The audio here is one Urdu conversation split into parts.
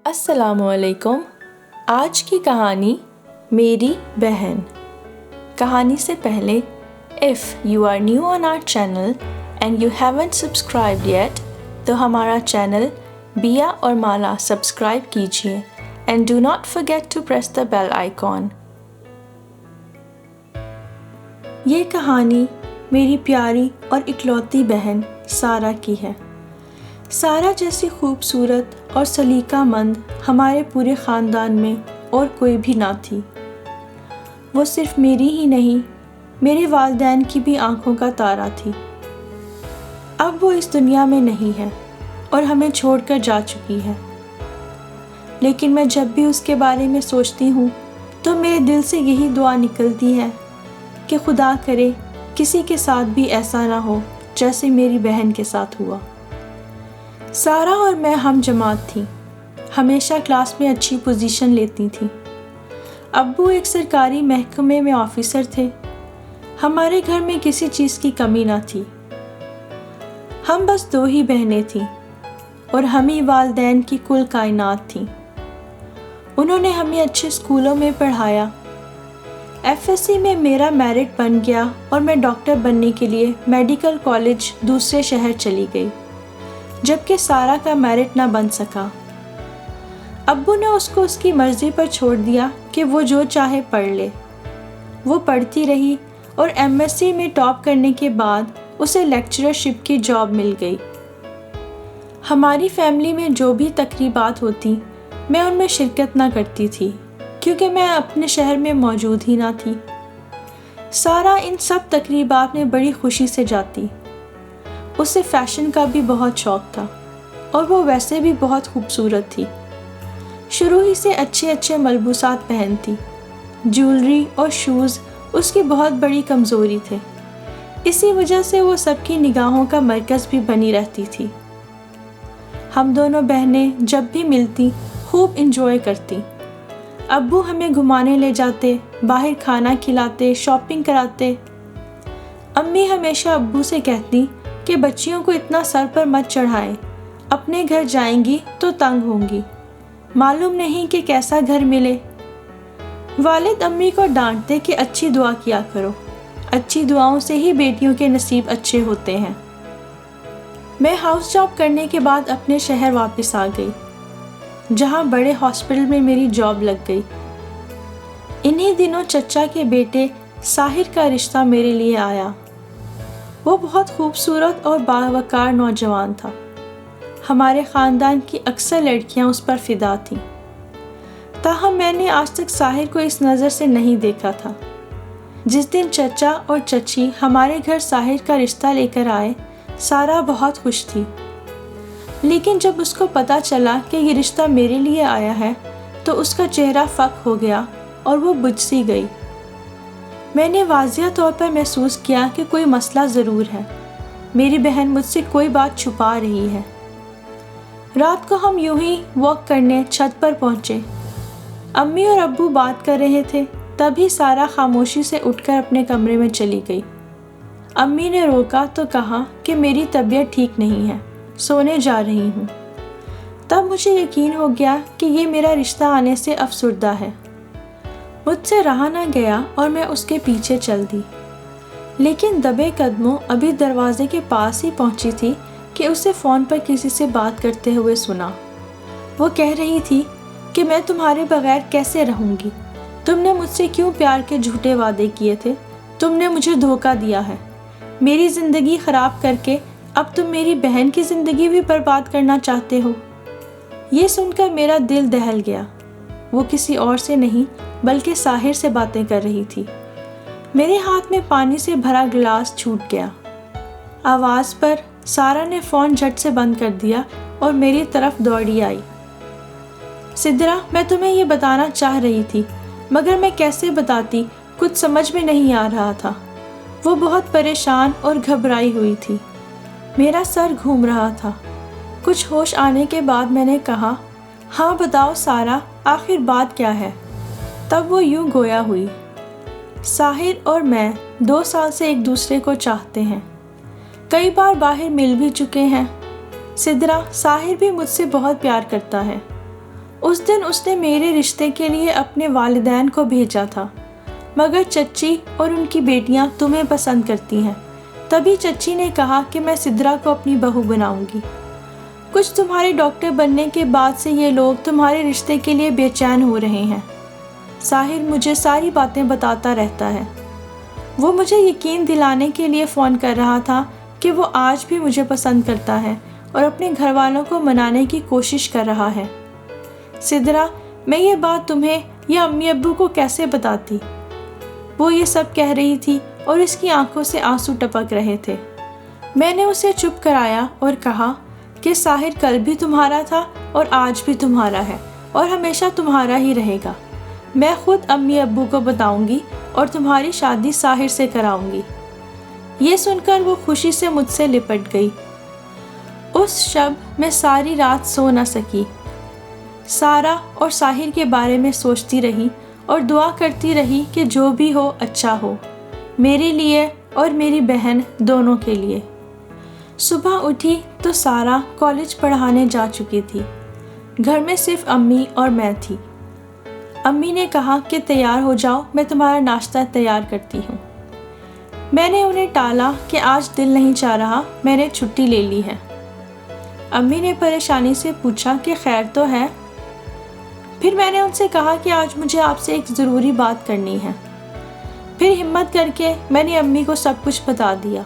السلام علیکم۔ آج کی کہانی میری بہن۔ کہانی سے پہلے if you are new on our channel and you haven't subscribed yet تو ہمارا چینل بیا اور مالا سبسکرائب کیجیے and do not forget to press the bell icon۔ یہ کہانی میری پیاری اور اکلوتی بہن سارہ کی ہے۔ سارہ جیسی خوبصورت اور سلیقہ مند ہمارے پورے خاندان میں اور کوئی بھی نہ تھی۔ وہ صرف میری ہی نہیں، میرے والدین کی بھی آنکھوں کا تارا تھی۔ اب وہ اس دنیا میں نہیں ہے اور ہمیں چھوڑ کر جا چکی ہے، لیکن میں جب بھی اس کے بارے میں سوچتی ہوں تو میرے دل سے یہی دعا نکلتی ہے کہ خدا کرے کسی کے ساتھ بھی ایسا نہ ہو جیسے میری بہن کے ساتھ ہوا۔ سارہ اور میں ہم جماعت تھیں، ہمیشہ کلاس میں اچھی پوزیشن لیتی تھیں۔ ابو ایک سرکاری محکمے میں آفیسر تھے۔ ہمارے گھر میں کسی چیز کی کمی نہ تھی۔ ہم بس 2 ہی بہنیں تھیں اور ہم ہی والدین کی کل کائنات تھیں۔ انہوں نے ہمیں اچھے اسکولوں میں پڑھایا۔ FSC میں میرا میرٹ بن گیا اور میں ڈاکٹر بننے کے لیے میڈیکل کالج دوسرے شہر چلی گئی، جبکہ سارہ کا میرٹ نہ بن سکا۔ ابو نے اس کو اس کی مرضی پر چھوڑ دیا کہ وہ جو چاہے پڑھ لے۔ وہ پڑھتی رہی اور MSc میں ٹاپ کرنے کے بعد اسے لیکچررشپ کی جاب مل گئی۔ ہماری فیملی میں جو بھی تقریبات ہوتی میں ان میں شرکت نہ کرتی تھی کیونکہ میں اپنے شہر میں موجود ہی نہ تھی۔ سارہ ان سب تقریبات میں بڑی خوشی سے جاتی۔ اسے فیشن کا بھی بہت شوق تھا اور وہ ویسے بھی بہت خوبصورت تھی۔ شروع ہی سے اچھے ملبوسات پہنتی۔ جیولری اور شوز اس کی بہت بڑی کمزوری تھے، اسی وجہ سے وہ سب کی نگاہوں کا مرکز بھی بنی رہتی تھی۔ ہم دونوں بہنیں جب بھی ملتی خوب انجوائے کرتی۔ ابو ہمیں گھمانے لے جاتے، باہر کھانا کھلاتے، شاپنگ کراتے۔ امی ہمیشہ ابو سے کہتی کہ بچیوں کو اتنا سر پر مت چڑھائیں، اپنے گھر جائیں گی تو تنگ ہوں گی، معلوم نہیں کہ کیسا گھر ملے۔ والد امی کو ڈانٹتے کہ اچھی دعا کیا کرو، اچھی دعاؤں سے ہی بیٹیوں کے نصیب اچھے ہوتے ہیں۔ میں ہاؤس جاب کرنے کے بعد اپنے شہر واپس آ گئی، جہاں بڑے ہاسپٹل میں میری جاب لگ گئی۔ انہی دنوں چچا کے بیٹے ساحر کا رشتہ میرے لیے آیا۔ وہ بہت خوبصورت اور باوقار نوجوان تھا۔ ہمارے خاندان کی اکثر لڑکیاں اس پر فدا تھیں، تاہم میں نے آج تک ساحر کو اس نظر سے نہیں دیکھا تھا۔ جس دن چچا اور چچی ہمارے گھر ساحر کا رشتہ لے کر آئے، سارہ بہت خوش تھی، لیکن جب اس کو پتہ چلا کہ یہ رشتہ میرے لیے آیا ہے تو اس کا چہرہ فک ہو گیا اور وہ بجھ سی گئی۔ میں نے واضح طور پر محسوس کیا کہ کوئی مسئلہ ضرور ہے، میری بہن مجھ سے کوئی بات چھپا رہی ہے۔ رات کو ہم یوں ہی واک کرنے چھت پر پہنچے۔ امی اور ابو بات کر رہے تھے، تبھی سارہ خاموشی سے اٹھ کر اپنے کمرے میں چلی گئی۔ امی نے روکا تو کہا کہ میری طبیعت ٹھیک نہیں ہے، سونے جا رہی ہوں۔ تب مجھے یقین ہو گیا کہ یہ میرا رشتہ آنے سے افسردہ ہے۔ مجھ سے رہا نہ گیا اور میں اس کے پیچھے چل دی، لیکن دبے قدموں ابھی دروازے کے پاس ہی پہنچی تھی کہ اسے فون پر کسی سے بات کرتے ہوئے سنا۔ وہ کہہ رہی تھی کہ میں تمہارے بغیر کیسے رہوں گی؟ تم نے مجھ سے کیوں پیار کے جھوٹے وعدے کیے تھے؟ تم نے مجھے دھوکہ دیا ہے، میری زندگی خراب کر کے اب تم میری بہن کی زندگی بھی برباد کرنا چاہتے ہو۔ یہ سن کر میرا دل دہل گیا۔ وہ کسی اور سے نہیں بلکہ ساحر سے باتیں کر رہی تھی۔ میرے ہاتھ میں پانی سے بھرا گلاس چھوٹ گیا۔ آواز پر سارہ نے فون جھٹ سے بند کر دیا اور میری طرف دوڑی آئی۔ سدرا، میں تمہیں یہ بتانا چاہ رہی تھی مگر میں کیسے بتاتی، کچھ سمجھ میں نہیں آ رہا تھا۔ وہ بہت پریشان اور گھبرائی ہوئی تھی۔ میرا سر گھوم رہا تھا۔ کچھ ہوش آنے کے بعد میں نے کہا، ہاں بتاؤ سارہ، آخر بات کیا ہے؟ تب وہ یوں گویا ہوئی، ساحر اور میں 2 سال سے ایک دوسرے کو چاہتے ہیں، کئی بار باہر مل بھی چکے ہیں۔ سدرا، ساحر بھی مجھ سے بہت پیار کرتا ہے، اس دن اس نے میرے رشتے کے لیے اپنے والدین کو بھیجا تھا، مگر چچی اور ان کی بیٹیاں تمہیں پسند کرتی ہیں۔ تبھی چچی نے کہا کہ میں سدرا کو اپنی بہو بناؤں گی۔ کچھ تمہارے ڈاکٹر بننے کے بعد سے یہ لوگ تمہارے رشتے کے لیے بے چین ہو رہے ہیں۔ ساحر مجھے ساری باتیں بتاتا رہتا ہے۔ وہ مجھے یقین دلانے کے لیے فون کر رہا تھا کہ وہ آج بھی مجھے پسند کرتا ہے اور اپنے گھر والوں کو منانے کی کوشش کر رہا ہے۔ سدرا، میں یہ بات تمہیں یا امی ابو کو کیسے بتاتی؟ وہ یہ سب کہہ رہی تھی اور اس کی آنکھوں سے آنسو ٹپک رہے تھے۔ میں نے اسے چپ کرایا اور کہا کہ ساحر کل بھی تمہارا تھا اور آج بھی تمہارا ہے اور ہمیشہ تمہارا ہی رہے گا۔ میں خود امی ابو کو بتاؤں گی اور تمہاری شادی ساحر سے کراؤں گی۔ یہ سن کر وہ خوشی سے مجھ سے لپٹ گئی۔ اس شب میں ساری رات سو نہ سکی۔ سارا اور ساحر کے بارے میں سوچتی رہی اور دعا کرتی رہی کہ جو بھی ہو اچھا ہو، میرے لیے اور میری بہن دونوں کے لیے۔ صبح اٹھی تو سارا کالج پڑھانے جا چکی تھی۔ گھر میں صرف امی اور میں تھی۔ امی نے کہا کہ تیار ہو جاؤ، میں تمہارا ناشتہ تیار کرتی ہوں۔ میں نے انہیں ٹالا کہ آج دل نہیں چاہ رہا، میں نے چھٹی لے لی ہے۔ امی نے پریشانی سے پوچھا کہ خیر تو ہے؟ پھر میں نے ان سے کہا کہ آج مجھے آپ سے ایک ضروری بات کرنی ہے۔ پھر ہمت کر کے میں نے امی کو سب کچھ بتا دیا۔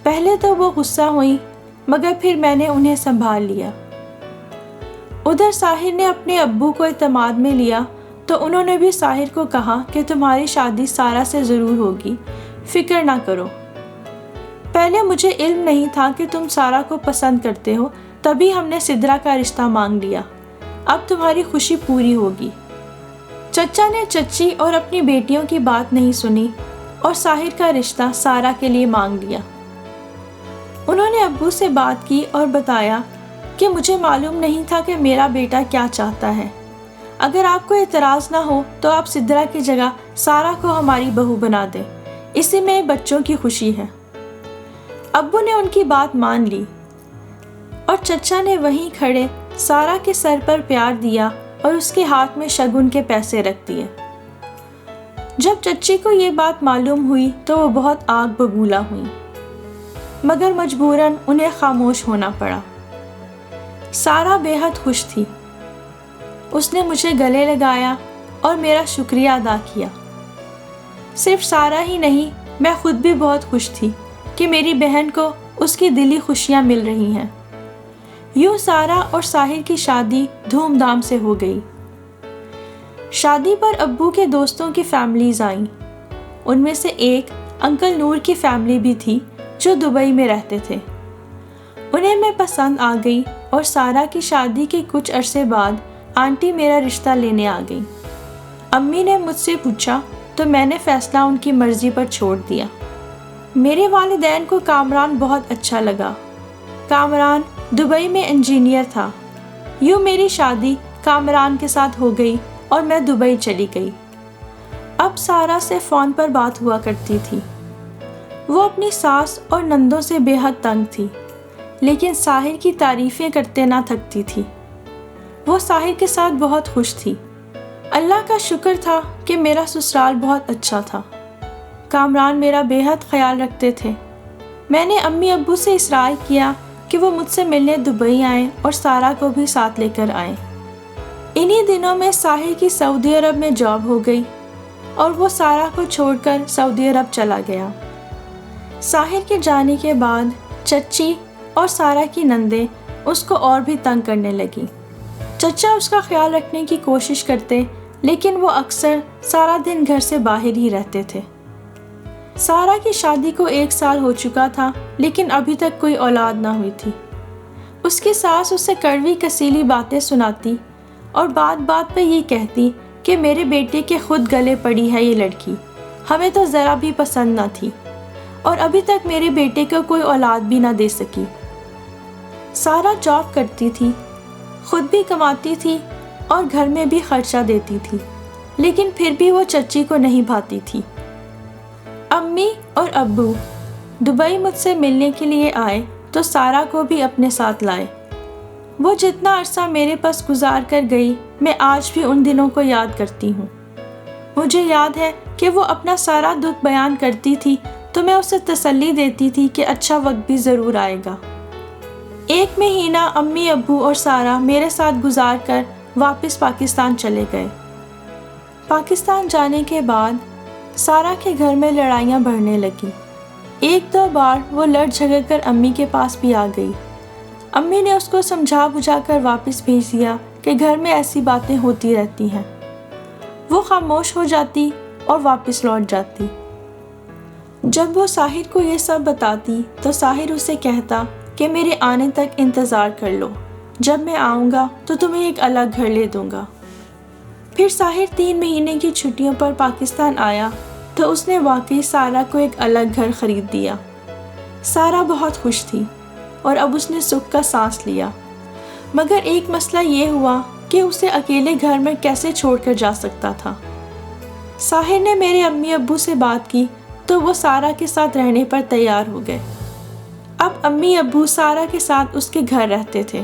پہلے تو وہ غصہ ہوئی، مگر پھر میں نے انہیں سنبھال لیا۔ ادھر ساحر نے اپنے ابو کو اعتماد میں لیا تو انہوں نے بھی ساحر کو کہا کہ تمہاری شادی سارا سے ضرور ہوگی، فکر نہ کرو۔ پہلے مجھے علم نہیں تھا کہ تم سارا کو پسند کرتے ہو، تبھی ہم نے سدرا کا رشتہ مانگ لیا۔ اب تمہاری خوشی پوری ہوگی۔ چچا نے چچی اور اپنی بیٹیوں کی بات نہیں سنی اور ساحر کا رشتہ سارا کے لیے مانگ لیا۔ انہوں نے ابو سے بات کی اور بتایا کہ مجھے معلوم نہیں تھا کہ میرا بیٹا کیا چاہتا ہے۔ اگر آپ کو اعتراض نہ ہو تو آپ سدرا کی جگہ سارا کو ہماری بہو بنا دیں، اسی میں بچوں کی خوشی ہے۔ ابو نے ان کی بات مان لی اور چچا نے وہیں کھڑے سارا کے سر پر پیار دیا اور اس کے ہاتھ میں شگن کے پیسے رکھ دیے۔ جب چچی کو یہ بات معلوم ہوئی تو وہ بہت آگ ببولا ہوئی، مگر مجبوراً انہیں خاموش ہونا پڑا۔ سارا بے حد خوش تھی۔ اس نے مجھے گلے لگایا اور میرا شکریہ ادا کیا۔ صرف سارا ہی نہیں، میں خود بھی بہت خوش تھی کہ میری بہن کو اس کی دلی خوشیاں مل رہی ہیں۔ یوں سارا اور ساحر کی شادی دھوم دھام سے ہو گئی۔ شادی پر ابو کے دوستوں کی فیملیز آئیں۔ ان میں سے ایک انکل نور کی فیملی بھی تھی جو دبئی میں رہتے تھے۔ انہیں میں پسند آ گئی اور سارا کی شادی کے کچھ عرصے بعد آنٹی میرا رشتہ لینے آ گئی۔ امی نے مجھ سے پوچھا تو میں نے فیصلہ ان کی مرضی پر چھوڑ دیا۔ میرے والدین کو کامران بہت اچھا لگا۔ کامران دبئی میں انجینئر تھا۔ یوں میری شادی کامران کے ساتھ ہو گئی اور میں دبئی چلی گئی۔ اب سارا سے فون پر بات ہوا کرتی تھی۔ وہ اپنی ساس اور نندوں سے بے حد تنگ تھی، لیکن ساحر کی تعریفیں کرتے نہ تھکتی تھی۔ وہ ساحر کے ساتھ بہت خوش تھی۔ اللہ کا شکر تھا کہ میرا سسرال بہت اچھا تھا۔ کامران میرا بے حد خیال رکھتے تھے۔ میں نے امی ابو سے اصرار کیا کہ وہ مجھ سے ملنے دبئی آئیں اور سارا کو بھی ساتھ لے کر آئیں۔ انہی دنوں میں ساحر کی سعودی عرب میں جاب ہو گئی اور وہ سارا کو چھوڑ کر سعودی عرب چلا گیا۔ ساحر کے جانے کے بعد چچی اور سارا کی نندیں اس کو اور بھی تنگ کرنے لگیں۔ چچا اس کا خیال رکھنے کی کوشش کرتے، لیکن وہ اکثر سارا دن گھر سے باہر ہی رہتے تھے۔ سارا کی شادی کو 1 سال ہو چکا تھا، لیکن ابھی تک کوئی اولاد نہ ہوئی تھی۔ اس کی ساس اسے کڑوی کسیلی باتیں سناتی اور بات بات پہ یہ کہتی کہ میرے بیٹے کے خود گلے پڑی ہے یہ لڑکی، ہمیں تو ذرا بھی پسند نہ تھی اور ابھی تک میرے بیٹے کو کوئی اولاد بھی نہ دے سکی۔ سارا جاب کرتی تھی، خود بھی کماتی تھی اور گھر میں بھی خرچہ دیتی تھی، لیکن پھر بھی وہ چچی کو نہیں بھاتی تھی۔ امی اور ابو دبئی مجھ سے ملنے کے لیے آئے تو سارا کو بھی اپنے ساتھ لائے۔ وہ جتنا عرصہ میرے پاس گزار کر گئی میں آج بھی ان دنوں کو یاد کرتی ہوں۔ مجھے یاد ہے کہ وہ اپنا سارا دکھ بیان کرتی تھی تو میں اسے تسلی دیتی تھی کہ اچھا وقت بھی ضرور آئے گا۔ 1 مہینہ امی ابو اور سارا میرے ساتھ گزار کر واپس پاکستان چلے گئے۔ پاکستان جانے کے بعد سارا کے گھر میں لڑائیاں بڑھنے لگیں۔ 1-2 بار وہ لڑ جھگڑ کر امی کے پاس بھی آ گئی۔ امی نے اس کو سمجھا بجھا کر واپس بھیج دیا کہ گھر میں ایسی باتیں ہوتی رہتی ہیں۔ وہ خاموش ہو جاتی اور واپس لوٹ جاتی۔ جب وہ ساحر کو یہ سب بتاتی تو ساحر اسے کہتا کہ میرے آنے تک انتظار کر لو، جب میں آؤں گا تو تمہیں ایک الگ گھر لے دوں گا۔ پھر ساحر 3 مہینے کی چھٹیوں پر پاکستان آیا تو اس نے واقعی سارا کو ایک الگ گھر خرید دیا۔ سارا بہت خوش تھی اور اب اس نے سکھ کا سانس لیا، مگر ایک مسئلہ یہ ہوا کہ اسے اکیلے گھر میں کیسے چھوڑ کر جا سکتا تھا۔ ساحر نے میرے امی ابو سے بات کی تو وہ سارا کے ساتھ رہنے پر تیار ہو گئے۔ اب امی ابو سارا کے ساتھ اس کے گھر رہتے تھے۔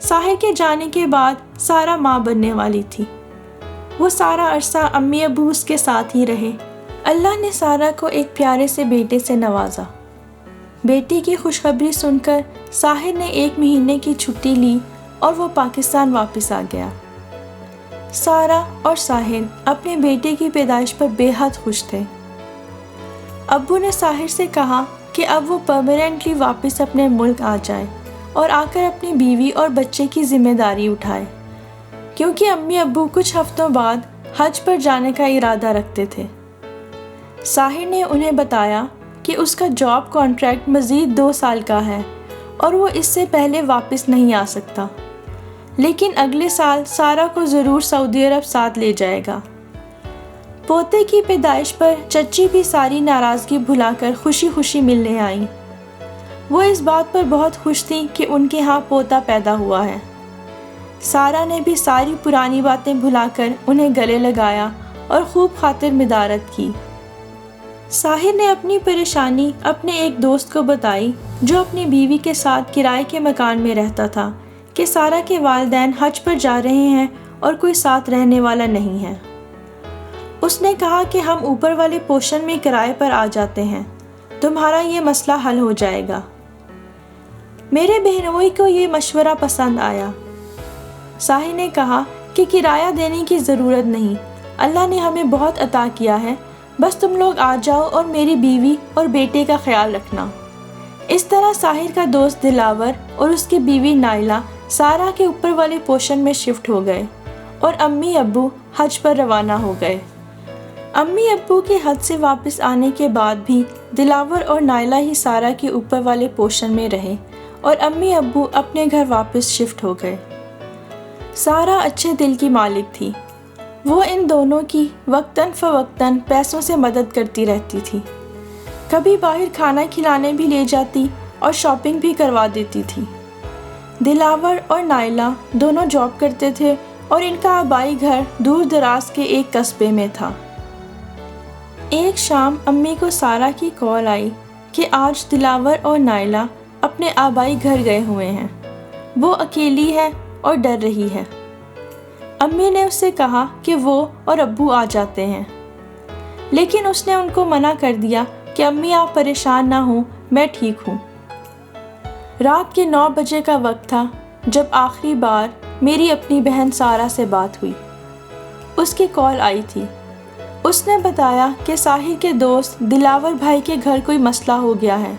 ساحر کے جانے کے بعد سارا ماں بننے والی تھی۔ وہ سارا عرصہ امی ابو اس کے ساتھ ہی رہے۔ اللہ نے سارا کو ایک پیارے سے بیٹے سے نوازا۔ بیٹی کی خوشخبری سن کر ساحر نے 1 مہینے کی چھٹی لی اور وہ پاکستان واپس آ گیا۔ سارا اور ساحر اپنے بیٹے کی پیدائش پر بے حد خوش تھے۔ ابو نے ساحر سے کہا کہ اب وہ پرماننٹلی واپس اپنے ملک آ جائے اور آ کر اپنی بیوی اور بچے کی ذمہ داری اٹھائے، کیونکہ امی ابو کچھ ہفتوں بعد حج پر جانے کا ارادہ رکھتے تھے۔ ساحر نے انہیں بتایا کہ اس کا جاب کانٹریکٹ مزید 2 سال کا ہے اور وہ اس سے پہلے واپس نہیں آ سکتا، لیکن اگلے سال سارا کو ضرور سعودی عرب ساتھ لے جائے گا۔ پوتے کی پیدائش پر چچی بھی ساری ناراضگی بھلا کر خوشی خوشی ملنے آئیں۔ وہ اس بات پر بہت خوش تھیں کہ ان کے ہاں پوتا پیدا ہوا ہے۔ سارا نے بھی ساری پرانی باتیں بھلا کر انہیں گلے لگایا اور خوب خاطر مدارت کی۔ ساحر نے اپنی پریشانی اپنے ایک دوست کو بتائی جو اپنی بیوی کے ساتھ کرائے کے مکان میں رہتا تھا کہ سارا کے والدین حج پر جا رہے ہیں اور کوئی ساتھ رہنے والا نہیں ہے۔ اس نے کہا کہ ہم اوپر والے پورشن میں کرائے پر آ جاتے ہیں، تمہارا یہ مسئلہ حل ہو جائے گا۔ میرے بہنوئی کو یہ مشورہ پسند آیا۔ ساحر نے کہا کہ کرایہ دینے کی ضرورت نہیں، اللہ نے ہمیں بہت عطا کیا ہے، بس تم لوگ آ جاؤ اور میری بیوی اور بیٹے کا خیال رکھنا۔ اس طرح ساحر کا دوست دلاور اور اس کی بیوی نائلہ سارا کے اوپر والے پورشن میں شفٹ ہو گئے اور امی ابو حج پر روانہ ہو گئے۔ امی ابو کے حج سے واپس آنے کے بعد بھی دلاور اور نائلہ ہی سارا کے اوپر والے پورشن میں رہے اور امی ابو اپنے گھر واپس شفٹ ہو گئے۔ سارا اچھے دل کی مالک تھی۔ وہ ان دونوں کی وقتاً فوقتاً پیسوں سے مدد کرتی رہتی تھی۔ کبھی باہر کھانا کھلانے بھی لے جاتی اور شاپنگ بھی کروا دیتی تھی۔ دلاور اور نائلہ دونوں جاب کرتے تھے اور ان کا آبائی گھر دور دراز کے ایک قصبے میں تھا۔ ایک شام امی کو سارا کی کال آئی کہ آج دلاور اور نائلہ اپنے آبائی گھر گئے ہوئے ہیں، وہ اکیلی ہے اور ڈر رہی ہے۔ امی نے اس سے کہا کہ وہ اور ابو آ جاتے ہیں، لیکن اس نے ان کو منع کر دیا کہ امی آپ پریشان نہ ہوں، میں ٹھیک ہوں۔ رات کے 9 بجے کا وقت تھا جب آخری بار میری اپنی بہن سارا سے بات ہوئی۔ اس کی کال آئی تھی۔ اس نے بتایا کہ ساحر کے دوست دلاور بھائی کے گھر کوئی مسئلہ ہو گیا ہے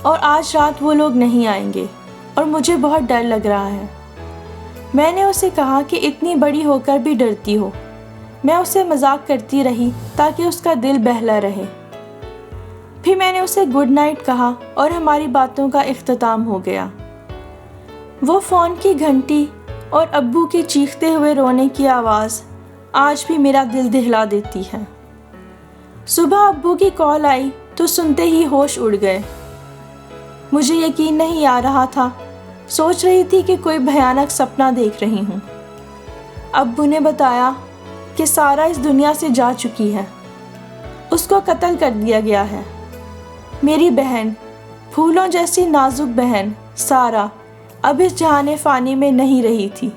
اور آج رات وہ لوگ نہیں آئیں گے اور مجھے بہت ڈر لگ رہا ہے۔ میں نے اسے کہا کہ اتنی بڑی ہو کر بھی ڈرتی ہو۔ میں اسے مذاق کرتی رہی تاکہ اس کا دل بہلا رہے۔ پھر میں نے اسے گڈ نائٹ کہا اور ہماری باتوں کا اختتام ہو گیا۔ وہ فون کی گھنٹی اور ابو کی چیختے ہوئے رونے کی آواز آج بھی میرا دل دہلا دیتی ہے۔ صبح ابو کی کال آئی تو سنتے ہی ہوش اڑ گئے۔ مجھے یقین نہیں آ رہا تھا، سوچ رہی تھی کہ کوئی بھیانک سپنا دیکھ رہی ہوں۔ ابو نے بتایا کہ سارا اس دنیا سے جا چکی ہے، اس کو قتل کر دیا گیا ہے۔ میری بہن، پھولوں جیسی نازک بہن سارا اب اس جہان فانی میں نہیں رہی تھی۔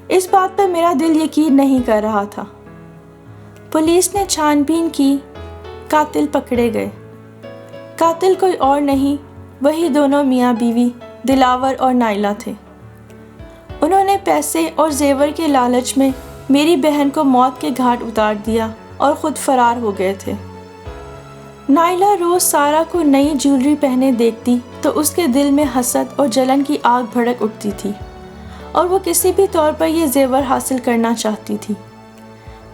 اس بات پر میرا دل یقین نہیں کر رہا تھا۔ پولیس نے چھان بین کی، قاتل پکڑے گئے۔ قاتل کوئی اور نہیں، وہی دونوں میاں بیوی دلاور اور نائلہ تھے۔ انہوں نے پیسے اور زیور کے لالچ میں میری بہن کو موت کے گھاٹ اتار دیا اور خود فرار ہو گئے تھے۔ نائلہ روز سارہ کو نئی جیولری پہنے دیکھتی تو اس کے دل میں حسد اور جلن کی آگ بھڑک اٹھتی تھی اور وہ کسی بھی طور پر یہ زیور حاصل کرنا چاہتی تھی۔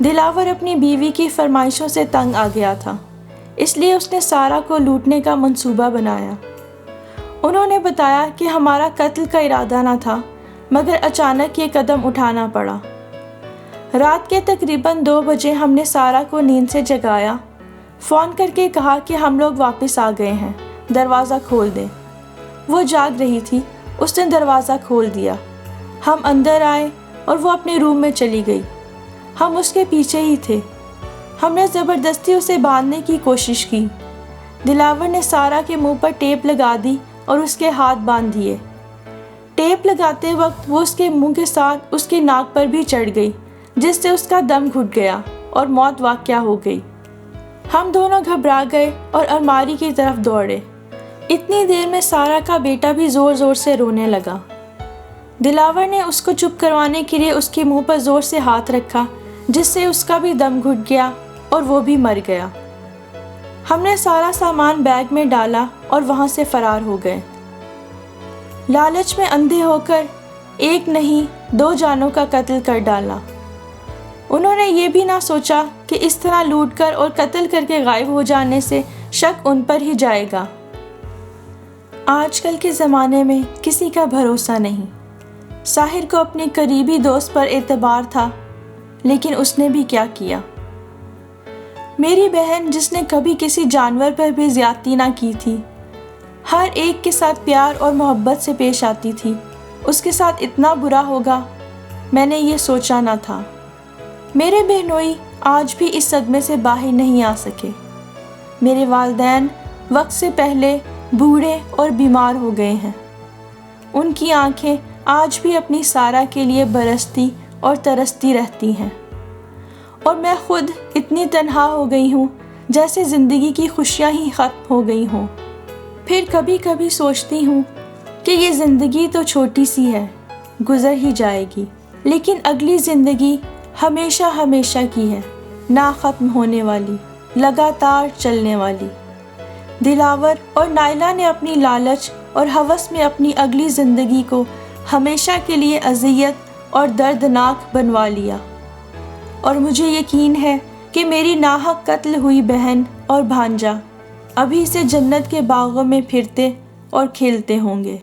دلاور اپنی بیوی کی فرمائشوں سے تنگ آ گیا تھا، اس لیے اس نے سارہ کو لوٹنے کا منصوبہ بنایا۔ انہوں نے بتایا کہ ہمارا قتل کا ارادہ نہ تھا، مگر اچانک یہ قدم اٹھانا پڑا۔ رات کے تقریباً 2 بجے ہم نے سارہ کو نیند سے جگایا، فون کر کے کہا کہ ہم لوگ واپس آ گئے ہیں، دروازہ کھول دیں۔ وہ جاگ رہی تھی، اس نے دروازہ کھول دیا۔ ہم اندر آئے اور وہ اپنے روم میں چلی گئی۔ ہم اس کے پیچھے ہی تھے۔ ہم نے زبردستی اسے باندھنے کی کوشش کی۔ دلاور نے سارہ کے منہ پر ٹیپ لگا دی اور اس کے ہاتھ باندھ دیے۔ ٹیپ لگاتے وقت وہ اس کے منہ کے ساتھ اس کے ناک پر بھی چڑھ گئی، جس سے اس کا دم گھٹ گیا اور موت واقع ہو گئی۔ ہم دونوں گھبرا گئے اور الماری کی طرف دوڑے۔ اتنی دیر میں سارہ کا بیٹا بھی زور زور سے رونے لگا۔ دلاور نے اس کو چپ کروانے کے لیے اس کے منہ پر زور سے ہاتھ رکھا، جس سے اس کا بھی دم گھٹ گیا اور وہ بھی مر گیا۔ ہم نے سارا سامان بیگ میں ڈالا اور وہاں سے فرار ہو گئے۔ لالچ میں اندھے ہو کر ایک نہیں 2 جانوں کا قتل کر ڈالا۔ انہوں نے یہ بھی نہ سوچا کہ اس طرح لوٹ کر اور قتل کر کے غائب ہو جانے سے شک ان پر ہی جائے گا۔ آج کل کے زمانے میں کسی کا بھروسہ نہیں۔ ساحر کو اپنے قریبی دوست پر اعتبار تھا، لیکن اس نے بھی کیا کیا۔ میری بہن جس نے کبھی کسی جانور پر بھی زیادتی نہ کی تھی، ہر ایک کے ساتھ پیار اور محبت سے پیش آتی تھی، اس کے ساتھ اتنا برا ہوگا میں نے یہ سوچا نہ تھا۔ میرے بہنوئی آج بھی اس صدمے سے باہر نہیں آ سکے۔ میرے والدین وقت سے پہلے بوڑھے اور بیمار ہو گئے ہیں۔ ان کی آنکھیں آج بھی اپنی سارہ کے لیے برستی اور ترستی رہتی ہیں، اور میں خود اتنی تنہا ہو گئی ہوں جیسے زندگی کی خوشیاں ہی ختم ہو گئی ہوں۔ پھر کبھی کبھی سوچتی ہوں کہ یہ زندگی تو چھوٹی سی ہے، گزر ہی جائے گی، لیکن اگلی زندگی ہمیشہ ہمیشہ کی ہے، نہ ختم ہونے والی، لگاتار چلنے والی۔ دلاور اور نائلہ نے اپنی لالچ اور ہوس میں اپنی اگلی زندگی کو ہمیشہ کے لیے اذیت اور دردناک بنوا لیا، اور مجھے یقین ہے کہ میری ناحق قتل ہوئی بہن اور بھانجا ابھی سے جنت کے باغوں میں پھرتے اور کھیلتے ہوں گے۔